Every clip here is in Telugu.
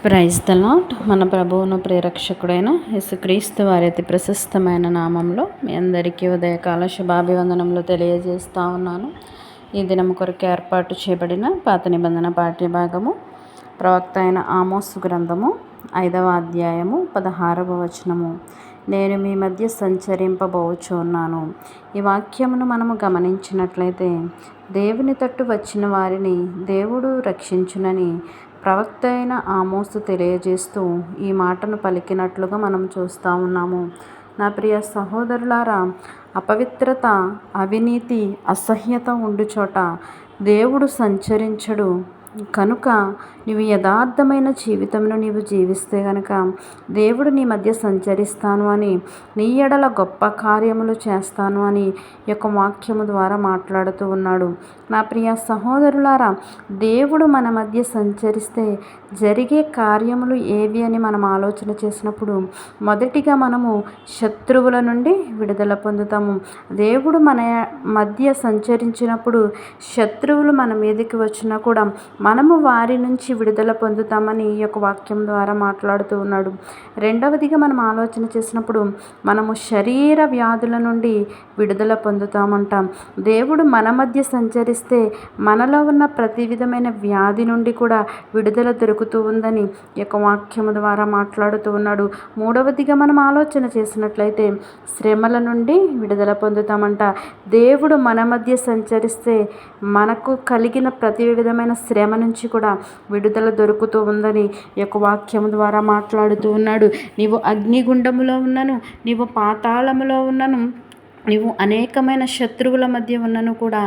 Praise the lord. మన ప్రభువును ప్రేరక్షకుడైన యేసుక్రీస్తు వారి అతి ప్రశస్తమైన నామంలో మీ అందరికీ ఉదయకాల శుభాభివందనములు తెలియజేస్తూ ఉన్నాను. ఈ దినం కొరకు ఏర్పాటు చేయబడిన పాత నిబంధన పాఠ్యభాగము ప్రవక్త అయిన ఆమోసు గ్రంథము 5వ అధ్యాయము 16వ వచనము. నేను మీ మధ్య సంచరింపబోచున్నాను. ఈ వాక్యమును మనము గమనించినట్లయితే దేవుని తట్టు వచ్చిన వారిని దేవుడు రక్షించునని ప్రవక్త అయిన ఆమోసు తెలియజేస్తూ ఈ మాటను పలికినట్లుగా మనం చూస్తూ ఉన్నాము. నా ప్రియ సహోదరులారా, అపవిత్రత, అవినీతి, అసహ్యత ఉండు చోట దేవుడు సంచరించడు. కనుక నీవు యథార్థమైన జీవితంలో నీవు జీవిస్తే గనక దేవుడు నీ మధ్య సంచరిస్తాను అని, నీ ఎడల గొప్ప కార్యములు చేస్తాను అని ఈ యొక్క వాక్యము ద్వారా మాట్లాడుతూ ఉన్నాడు. నా ప్రియ సహోదరులారా, దేవుడు మన మధ్య సంచరిస్తే జరిగే కార్యములు ఏవి అని మనం ఆలోచన చేసినప్పుడు మొదటిగా మనము శత్రువుల నుండి విడుదల పొందుతాము. దేవుడు మన మధ్య సంచరించినప్పుడు శత్రువులు మన మీదకి వచ్చినా కూడా మనము వారి నుంచి విడుదల పొందుతామని ఈ యొక్క వాక్యం ద్వారా మాట్లాడుతూ ఉన్నాడు. రెండవదిగా మనం ఆలోచన చేసినప్పుడు మనము శరీర వ్యాధుల నుండి విడుదల పొందుతామంటాం. దేవుడు మన మధ్య సంచరిస్తే మనలో ఉన్న ప్రతి విధమైన వ్యాధి నుండి కూడా విడుదల దొరుకుతూ ఉందని ఈ యొక్క వాక్యము ద్వారా మాట్లాడుతూ ఉన్నాడు. మూడవదిగా మనం ఆలోచన చేసినట్లయితే శ్రమల నుండి విడుదల పొందుతామంట. దేవుడు మన మధ్య సంచరిస్తే మనకు కలిగిన ప్రతి విధమైన శ్రమ నుంచి కూడా విడుదల దొరుకుతూ ఉందని ఈ యొక్క వాక్యం ద్వారా మాట్లాడుతూ ఉన్నాడు. నీవు అగ్నిగుండములో ఉన్నను, నీవు పాతాళములో ఉన్నను, నీవు అనేకమైన శత్రువుల మధ్య ఉన్నను కూడా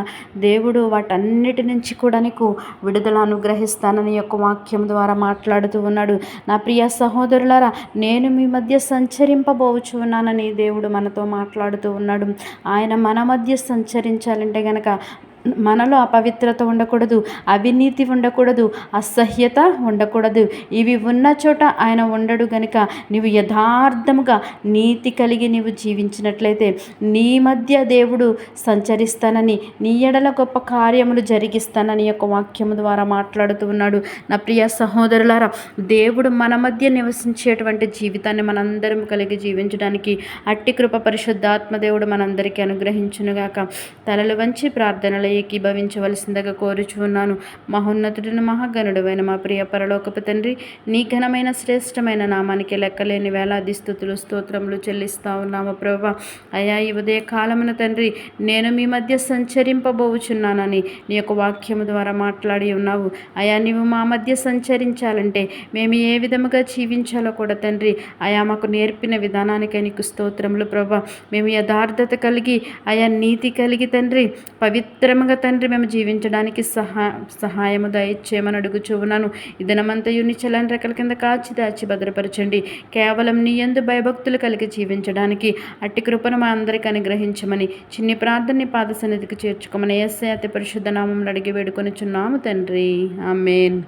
దేవుడు వాటన్నిటి నుంచి కూడా నీకు విడుదల అనుగ్రహిస్తానని యొక్క వాక్యం ద్వారా మాట్లాడుతూ ఉన్నాడు. నా ప్రియ సహోదరులారా, నేను మీ మధ్య సంచరింపబోచు ఉన్నానని దేవుడు మనతో మాట్లాడుతూ ఉన్నాడు. ఆయన మన మధ్య సంచరించాలంటే గనక మనలో అపవిత్రత ఉండకూడదు, అవినీతి ఉండకూడదు, అసహ్యత ఉండకూడదు. ఇవి ఉన్న చోట ఆయన ఉండడు. గనుక నీవు యథార్థముగా నీతి కలిగి నీవు జీవించినట్లయితే నీ మధ్య దేవుడు సంచరిస్తానని, నీ ఎడల గొప్ప కార్యములు జరిగిస్తానని యొక్క వాక్యము ద్వారా మాట్లాడుతూ ఉన్నాడు. నా ప్రియ సహోదరులారా, దేవుడు మన మధ్య నివసించేటువంటి జీవితాన్ని మనందరం కలిగి జీవించడానికి అట్టి కృప పరిశుద్ధాత్మ దేవుడు మనందరికీ అనుగ్రహించునుగాక. తలలు వంచి ప్రార్థనలు ఏకీభవించవలసిందిగా కోరుచున్నాను. మహోన్నతుడిని మహాగణుడైన మా ప్రియ పరలోకపు తండ్రి, నీ ఘనమైన శ్రేష్టమైన నామానికి లెక్కలేని వేలాది స్తుతులు స్తోత్రములు చెల్లిస్తా ఉన్నాము ప్రభువా. అయా, ఈ ఉదయ కాలమున తండ్రి, నేను మీ మధ్య సంచరింపబోచున్నానని నీ యొక్క వాక్యము ద్వారా మాట్లాడి ఉన్నావు. అయా, నీవు మా మధ్య సంచరించాలంటే మేము ఏ విధముగా జీవించాలో కూడా తండ్రి అయా మాకు నేర్పిన విధానానికై నీకు స్తోత్రములు ప్రభువా. మేము యథార్థత కలిగి, అయా నీతి కలిగి తండ్రి పవిత్రముగా తండ్రి మేము జీవించడానికి సహాయము దయచేయమని అడుగుచూ ఉన్నాను. ఈ దినమంతయు నీ చల్లని రెక్కల కింద కాచి దాచి భద్రపరచండి. కేవలం నీ యందు భయభక్తులు కలిగి జీవించడానికి అట్టి కృపను మా అందరికీ అనుగ్రహించమని చిన్ని ప్రార్థనని పాద సన్నిధికి చేర్చుకోమని యేసయ్య అతి పరిశుద్ధ నామములో అడిగి వేడుకొనుచున్నాము తండ్రి. ఆమేన్.